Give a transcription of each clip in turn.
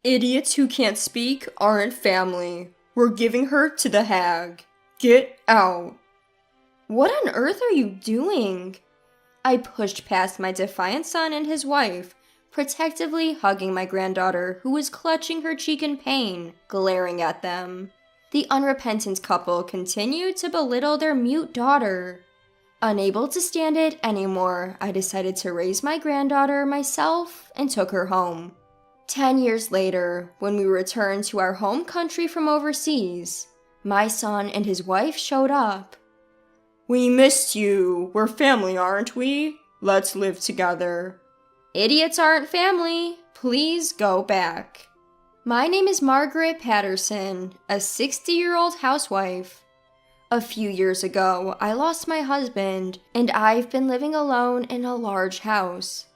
Idiots who can't speak aren't family. We're giving her to the hag. Get out. What on earth are you doing? I pushed past my defiant son and his wife, protectively hugging my granddaughter who was clutching her cheek in pain, glaring at them. The unrepentant couple continued to belittle their mute daughter. Unable to stand it anymore, I decided to raise my granddaughter myself and took her home. 10 years later, when we returned to our home country from overseas, my son and his wife showed up. We missed you. We're family, aren't we? Let's live together. Idiots aren't family. Please go back. My name is Margaret Patterson, a 60-year-old housewife. A few years ago, I lost my husband, and I've been living alone in a large house.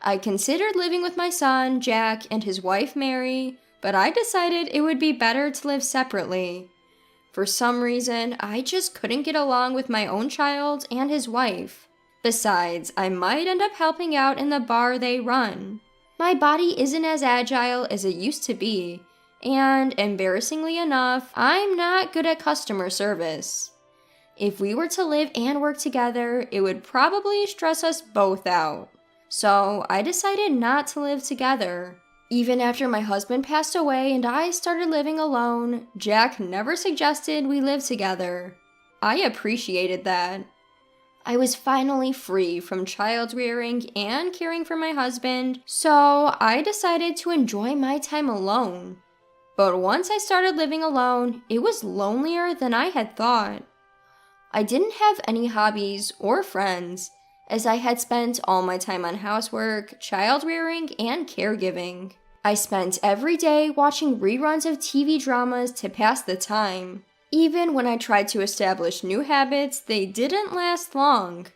I considered living with my son, Jack, and his wife, Mary, but I decided it would be better to live separately. For some reason, I just couldn't get along with my own child and his wife. Besides, I might end up helping out in the bar they run. My body isn't as agile as it used to be, and embarrassingly enough, I'm not good at customer service. If we were to live and work together, it would probably stress us both out. So I decided not to live together. Even after my husband passed away and I started living alone, Jack never suggested we live together. I appreciated that. I was finally free from child rearing and caring for my husband, so I decided to enjoy my time alone. But once I started living alone, it was lonelier than I had thought. I didn't have any hobbies or friends, as I had spent all my time on housework, child rearing, and caregiving. I spent every day watching reruns of TV dramas to pass the time. Even when I tried to establish new habits, they didn't last long.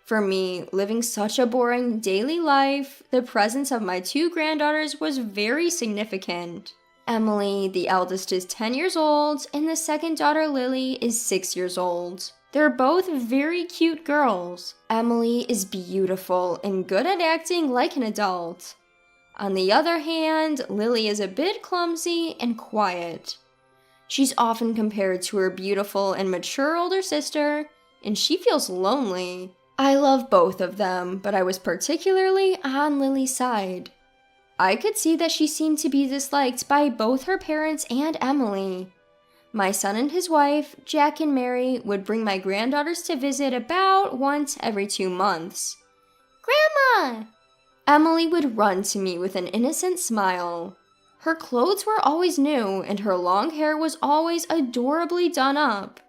For me, living such a boring daily life, the presence of my two granddaughters was very significant. Emily, the eldest, is 10 years old, and the second daughter, Lily, is 6 years old. They're both very cute girls. Emily is beautiful and good at acting like an adult. On the other hand, Lily is a bit clumsy and quiet. She's often compared to her beautiful and mature older sister, and she feels lonely. I love both of them, but I was particularly on Lily's side. I could see that she seemed to be disliked by both her parents and Emily. My son and his wife, Jack and Mary, would bring my granddaughters to visit about once every 2 months. Grandma! Emily would run to me with an innocent smile. Her clothes were always new, and her long hair was always adorably done up.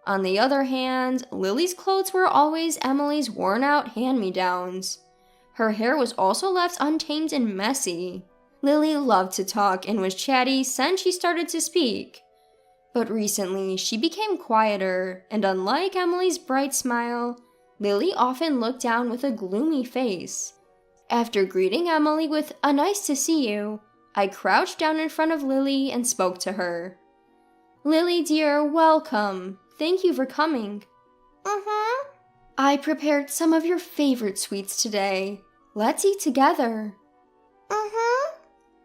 On the other hand, Lily's clothes were always Emily's worn-out hand-me-downs. Her hair was also left untamed and messy. Lily loved to talk and was chatty since she started to speak. But recently, she became quieter, and unlike Emily's bright smile, Lily often looked down with a gloomy face. After greeting Emily with a "nice to see you," I crouched down in front of Lily and spoke to her. Lily dear, welcome. Thank you for coming. I prepared some of your favorite sweets today. Let's eat together.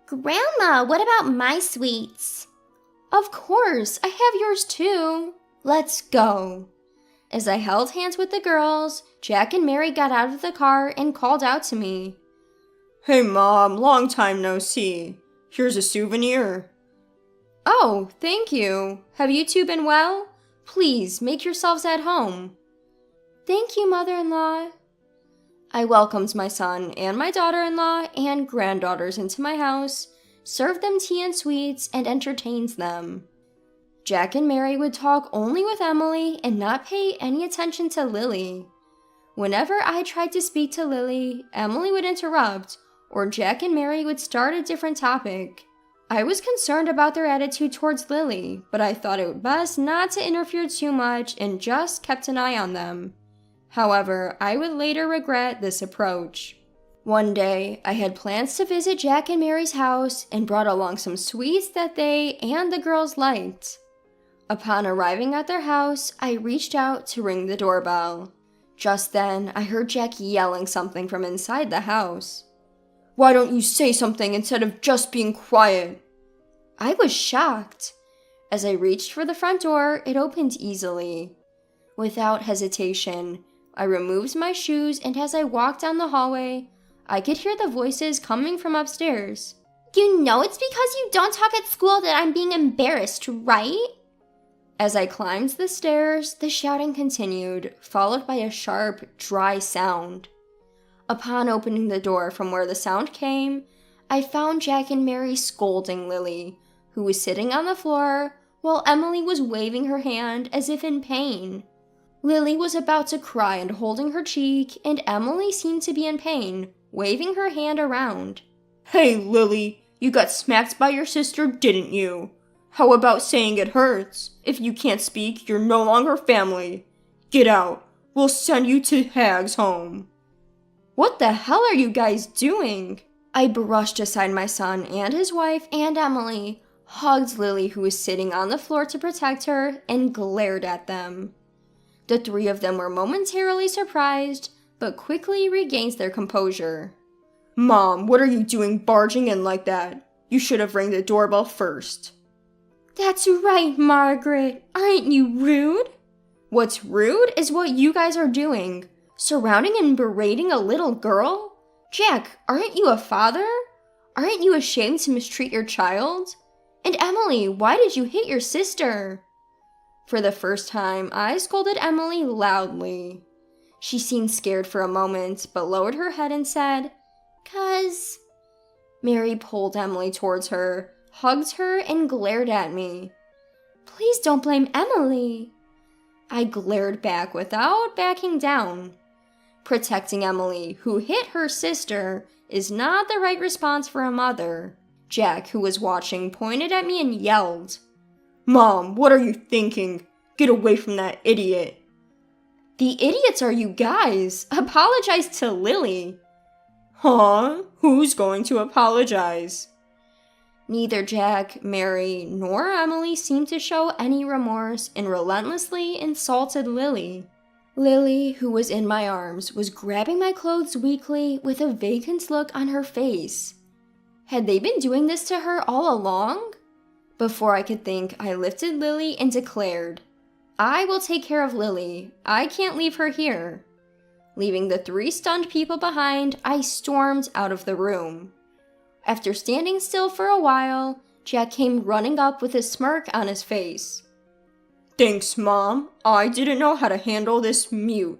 Grandma, what about my sweets? Of course, I have yours too. Let's go. As I held hands with the girls, Jack and Mary got out of the car and called out to me. Hey Mom, long time no see. Here's a souvenir. Oh, thank you. Have you two been well? Please, make yourselves at home. Thank you, Mother-in-law. I welcomed my son and my daughter-in-law and granddaughters into my house, served them tea and sweets, and entertained them. Jack and Mary would talk only with Emily and not pay any attention to Lily. Whenever I tried to speak to Lily, Emily would interrupt, or Jack and Mary would start a different topic. I was concerned about their attitude towards Lily, but I thought it best not to interfere too much and just kept an eye on them. However, I would later regret this approach. One day, I had plans to visit Jack and Mary's house and brought along some sweets that they and the girls liked. Upon arriving at their house, I reached out to ring the doorbell. Just then, I heard Jack yelling something from inside the house. Why don't you say something instead of just being quiet? I was shocked. As I reached for the front door, it opened easily. Without hesitation, I removed my shoes, and as I walked down the hallway, I could hear the voices coming from upstairs. You know it's because you don't talk at school that I'm being embarrassed, right? As I climbed the stairs, the shouting continued, followed by a sharp, dry sound. Upon opening the door from where the sound came, I found Jack and Mary scolding Lily, who was sitting on the floor, while Emily was waving her hand as if in pain. Lily was about to cry and holding her cheek, and Emily seemed to be in pain, waving her hand around. Hey, Lily, you got smacked by your sister, didn't you? How about saying it hurts? If you can't speak, you're no longer family. Get out. We'll send you to Hag's home. What the hell are you guys doing? I brushed aside my son and his wife and Emily, hugged Lily, who was sitting on the floor to protect her, and glared at them. The three of them were momentarily surprised, but quickly regained their composure. Mom, what are you doing barging in like that? You should have rang the doorbell first. That's right, Margaret. Aren't you rude? What's rude is what you guys are doing. Surrounding and berating a little girl? Jack, aren't you a father? Aren't you ashamed to mistreat your child? And Emily, why did you hit your sister? For the first time, I scolded Emily loudly. She seemed scared for a moment, but lowered her head and said, "'Cause..." Mary pulled Emily towards her, hugged her, and glared at me. "Please don't blame Emily." I glared back without backing down. Protecting Emily, who hit her sister, is not the right response for a mother. Jack, who was watching, pointed at me and yelled, "Mom, what are you thinking? Get away from that idiot." The idiots are you guys. Apologize to Lily. Huh? Who's going to apologize? Neither Jack, Mary, nor Emily seemed to show any remorse and relentlessly insulted Lily. Lily, who was in my arms, was grabbing my clothes weakly with a vacant look on her face. Had they been doing this to her all along? Before I could think, I lifted Lily and declared, "I will take care of Lily. I can't leave her here." Leaving the three stunned people behind, I stormed out of the room. After standing still for a while, Jack came running up with a smirk on his face. "Thanks, Mom. I didn't know how to handle this mute."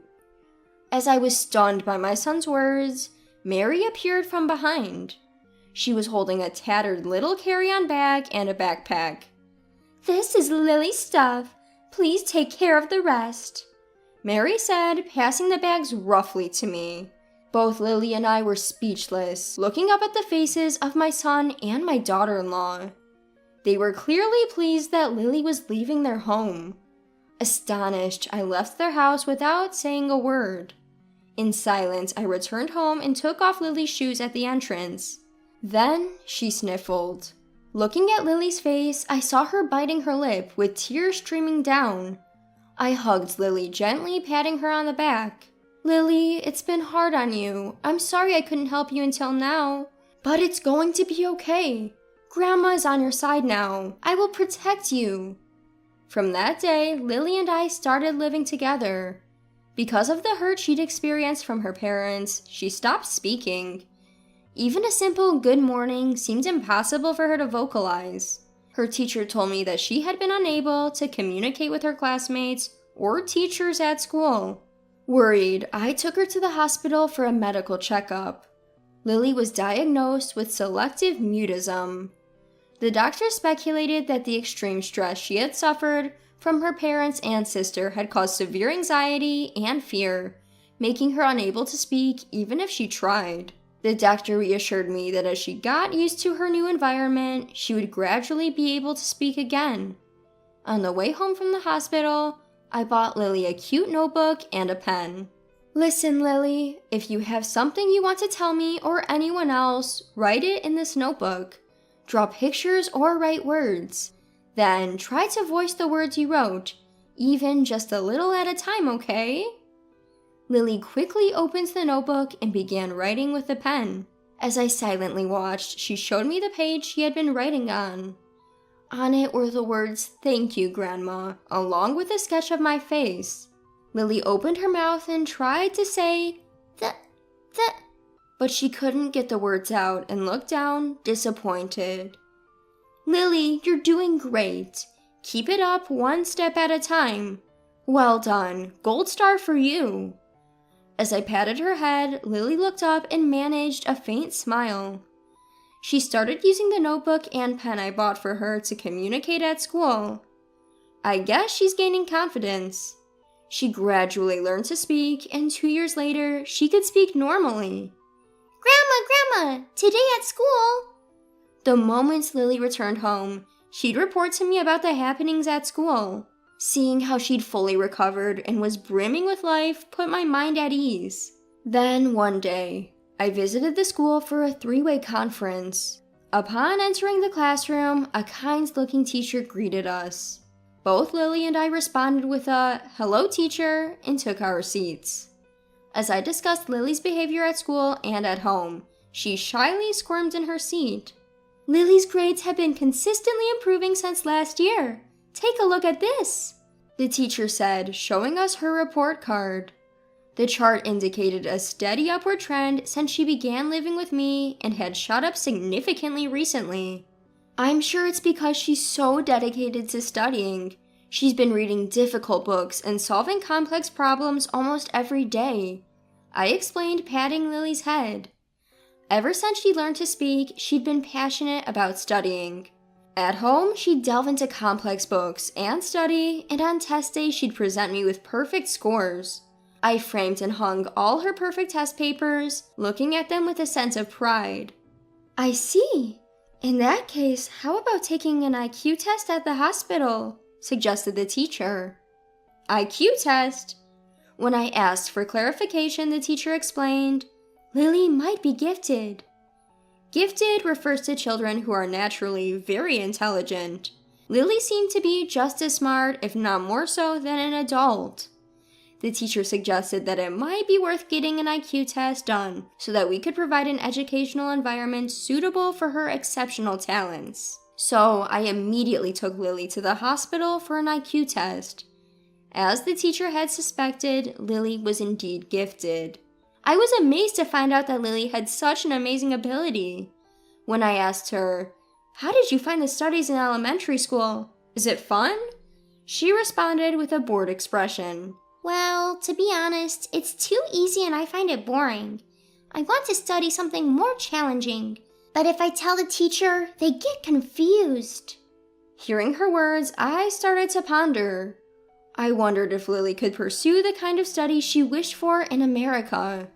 As I was stunned by my son's words, Mary appeared from behind. She was holding a tattered little carry-on bag and a backpack. "This is Lily's stuff. Please take care of the rest," Mary said, passing the bags roughly to me. Both Lily and I were speechless, looking up at the faces of my son and my daughter-in-law. They were clearly pleased that Lily was leaving their home. Astonished, I left their house without saying a word. In silence, I returned home and took off Lily's shoes at the entrance. Then she sniffled. Looking at Lily's face, I saw her biting her lip with tears streaming down. I hugged Lily, gently patting her on the back. "Lily, it's been hard on you. I'm sorry I couldn't help you until now. But it's going to be okay. Grandma is on your side now. I will protect you." From that day, Lily and I started living together. Because of the hurt she'd experienced from her parents, she stopped speaking. Even a simple good morning seemed impossible for her to vocalize. Her teacher told me that she had been unable to communicate with her classmates or teachers at school. Worried, I took her to the hospital for a medical checkup. Lily was diagnosed with selective mutism. The doctor speculated that the extreme stress she had suffered from her parents and sister had caused severe anxiety and fear, making her unable to speak even if she tried. The doctor reassured me that as she got used to her new environment, she would gradually be able to speak again. On the way home from the hospital, I bought Lily a cute notebook and a pen. "Listen, Lily, if you have something you want to tell me or anyone else, write it in this notebook. Draw pictures or write words. Then try to voice the words you wrote, even just a little at a time, okay?" Lily quickly opened the notebook and began writing with the pen. As I silently watched, she showed me the page she had been writing on. On it were the words, "Thank you, Grandma," along with a sketch of my face. Lily opened her mouth and tried to say, The, but she couldn't get the words out and looked down, disappointed. "Lily, you're doing great. Keep it up one step at a time. Well done. Gold star for you." As I patted her head, Lily looked up and managed a faint smile. She started using the notebook and pen I bought for her to communicate at school. I guess she's gaining confidence. She gradually learned to speak, and 2 years later, she could speak normally. Grandma, today at school. The moment Lily returned home, she'd report to me about the happenings at school. Seeing how she'd fully recovered and was brimming with life put my mind at ease. Then, one day, I visited the school for a 3-way conference. Upon entering the classroom, a kind-looking teacher greeted us. Both Lily and I responded with a "Hello, teacher," and took our seats. As I discussed Lily's behavior at school and at home, she shyly squirmed in her seat. "Lily's grades have been consistently improving since last year. Take a look at this," the teacher said, showing us her report card. The chart indicated a steady upward trend since she began living with me and had shot up significantly recently. I'm sure it's because she's so dedicated to studying. She's been reading difficult books and solving complex problems almost every day, I explained, patting Lily's head. Ever since she learned to speak, she'd been passionate about studying. At home, she'd delve into complex books and study, and on test day, she'd present me with perfect scores. I framed and hung all her perfect test papers, looking at them with a sense of pride. I see. In that case, how about taking an IQ test at the hospital? Suggested the teacher. IQ test? When I asked for clarification, the teacher explained, Lily might be gifted. Gifted refers to children who are naturally very intelligent. Lily seemed to be just as smart, if not more so, than an adult. The teacher suggested that it might be worth getting an IQ test done so that we could provide an educational environment suitable for her exceptional talents. So I immediately took Lily to the hospital for an IQ test. As the teacher had suspected, Lily was indeed gifted. I was amazed to find out that Lily had such an amazing ability. When I asked her, "How did you find the studies in elementary school? Is it fun?" she responded with a bored expression. Well, to be honest, it's too easy and I find it boring. I want to study something more challenging. But if I tell the teacher, they get confused. Hearing her words, I started to ponder. I wondered if Lily could pursue the kind of studies she wished for in America.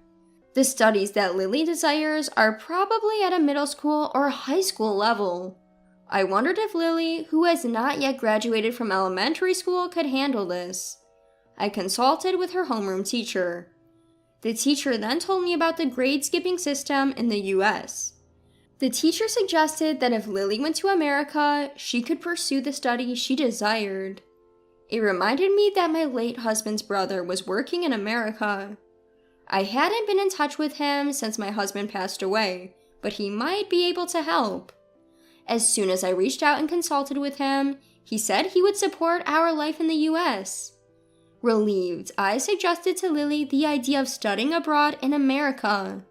The studies that Lily desires are probably at a middle school or high school level. I wondered if Lily, who has not yet graduated from elementary school, could handle this. I consulted with her homeroom teacher. The teacher then told me about the grade skipping system in the US. The teacher suggested that if Lily went to America, she could pursue the study she desired. It reminded me that my late husband's brother was working in America. I hadn't been in touch with him since my husband passed away, but he might be able to help. As soon as I reached out and consulted with him, he said he would support our life in the US. Relieved, I suggested to Lily the idea of studying abroad in America.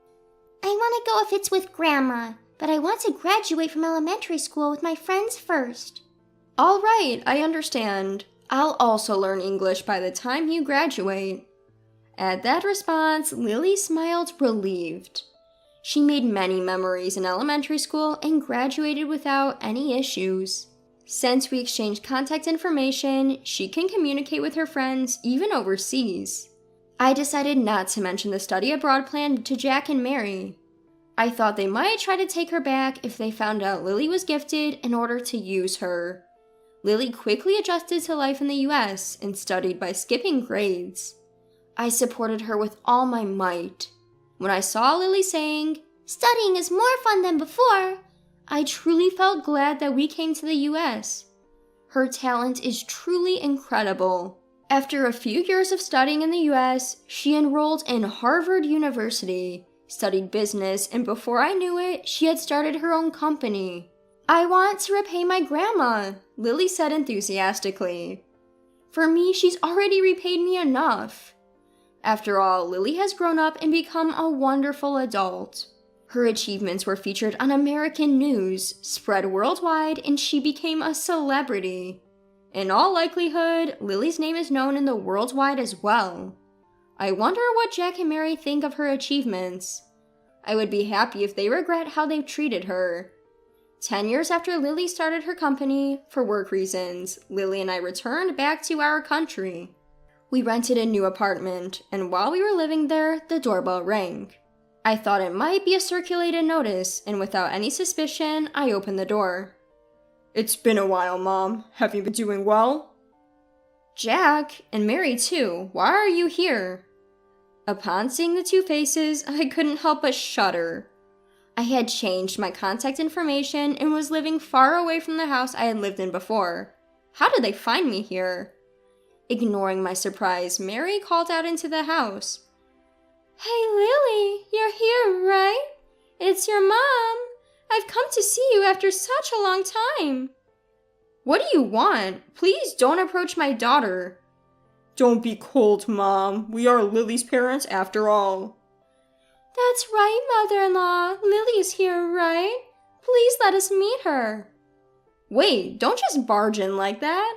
I want to go if it's with Grandma, but I want to graduate from elementary school with my friends first. All right, I understand. I'll also learn English by the time you graduate. At that response, Lily smiled relieved. She made many memories in elementary school and graduated without any issues. Since we exchanged contact information, she can communicate with her friends even overseas. I decided not to mention the study abroad plan to Jack and Mary. I thought they might try to take her back if they found out Lily was gifted in order to use her. Lily quickly adjusted to life in the US and studied by skipping grades. I supported her with all my might. When I saw Lily saying, "Studying is more fun than before," I truly felt glad that we came to the US. Her talent is truly incredible. After a few years of studying in the US, she enrolled in Harvard University, studied business, and before I knew it, she had started her own company. "I want to repay my grandma," Lily said enthusiastically. "For me, she's already repaid me enough." After all, Lily has grown up and become a wonderful adult. Her achievements were featured on American news, spread worldwide, and she became a celebrity. In all likelihood, Lily's name is known in the worldwide as well. I wonder what Jack and Mary think of her achievements. I would be happy if they regret how they've treated her. 10 years after Lily started her company, for work reasons, Lily and I returned back to our country. We rented a new apartment, and while we were living there, the doorbell rang. I thought it might be a circulated notice, and without any suspicion, I opened the door. "It's been a while, Mom. Have you been doing well?" "Jack, and Mary too, why are you here?" Upon seeing the two faces, I couldn't help but shudder. I had changed my contact information and was living far away from the house I had lived in before. How did they find me here? Ignoring my surprise, Mary called out into the house. "Hey, Lily, you're here, right? It's your mom. I've come to see you after such a long time." "What do you want? Please don't approach my daughter." "Don't be cold, Mom. We are Lily's parents after all." "That's right, Mother-in-law. Lily's here, right? Please let us meet her." "Wait, don't just barge in like that."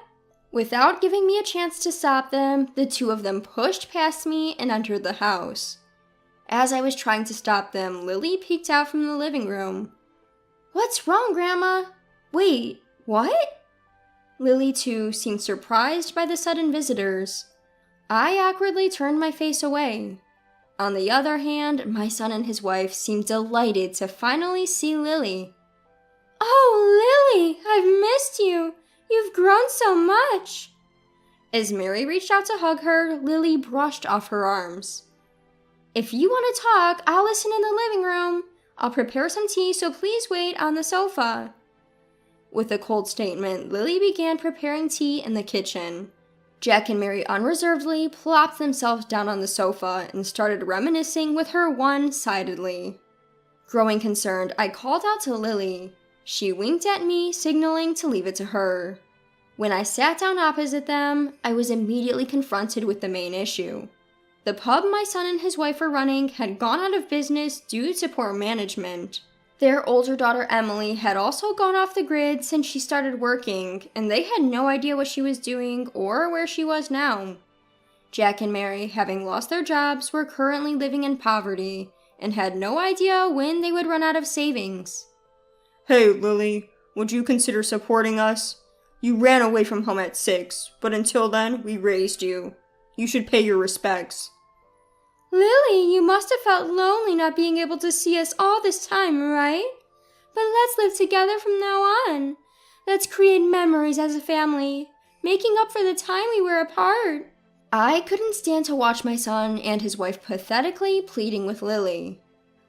Without giving me a chance to stop them, the two of them pushed past me and entered the house. As I was trying to stop them, Lily peeked out from the living room. "What's wrong, Grandma?" "Wait, what?" Lily, too, seemed surprised by the sudden visitors. I awkwardly turned my face away. On the other hand, my son and his wife seemed delighted to finally see Lily. "Oh, Lily, I've missed you. You've grown so much." As Mary reached out to hug her, Lily brushed off her arms. "If you want to talk, I'll listen in the living room. I'll prepare some tea, so please wait on the sofa." With a cold statement, Lily began preparing tea in the kitchen. Jack and Mary unreservedly plopped themselves down on the sofa and started reminiscing with her one-sidedly. Growing concerned, I called out to Lily. She winked at me, signaling to leave it to her. When I sat down opposite them, I was immediately confronted with the main issue. The pub my son and his wife were running had gone out of business due to poor management. Their older daughter Emily had also gone off the grid since she started working, and they had no idea what she was doing or where she was now. Jack and Mary, having lost their jobs, were currently living in poverty and had no idea when they would run out of savings. "Hey, Lily, would you consider supporting us? You ran away from home at 6, but until then, we raised you. You should pay your respects." "Lily, you must have felt lonely not being able to see us all this time, right? But let's live together from now on. Let's create memories as a family, making up for the time we were apart." I couldn't stand to watch my son and his wife pathetically pleading with Lily.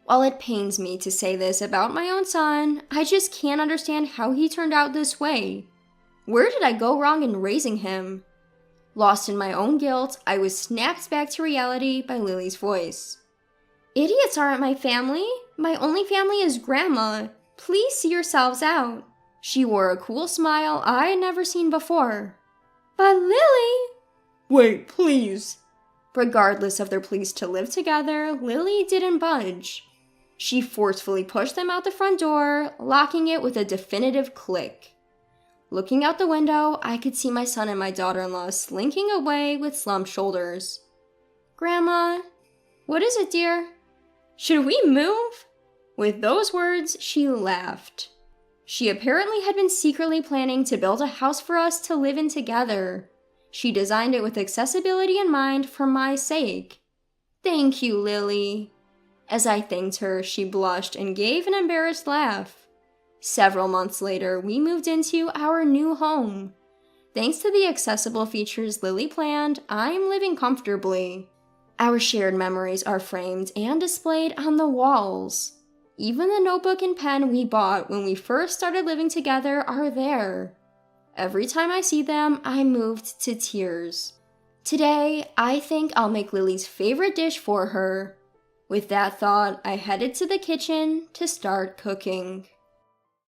While it pains me to say this about my own son, I just can't understand how he turned out this way. Where did I go wrong in raising him? Lost in my own guilt, I was snapped back to reality by Lily's voice. "Idiots aren't my family. My only family is Grandma. Please see yourselves out." She wore a cool smile I had never seen before. "But Lily..." "Wait, please." Regardless of their pleas to live together, Lily didn't budge. She forcefully pushed them out the front door, locking it with a definitive click. Looking out the window, I could see my son and my daughter-in-law slinking away with slumped shoulders. "Grandma..." "What is it, dear?" "Should we move?" With those words, she laughed. She apparently had been secretly planning to build a house for us to live in together. She designed it with accessibility in mind for my sake. "Thank you, Lily." As I thanked her, she blushed and gave an embarrassed laugh. Several months later, we moved into our new home. Thanks to the accessible features Lily planned, I'm living comfortably. Our shared memories are framed and displayed on the walls. Even the notebook and pen we bought when we first started living together are there. Every time I see them, I'm moved to tears. Today, I think I'll make Lily's favorite dish for her. With that thought, I headed to the kitchen to start cooking.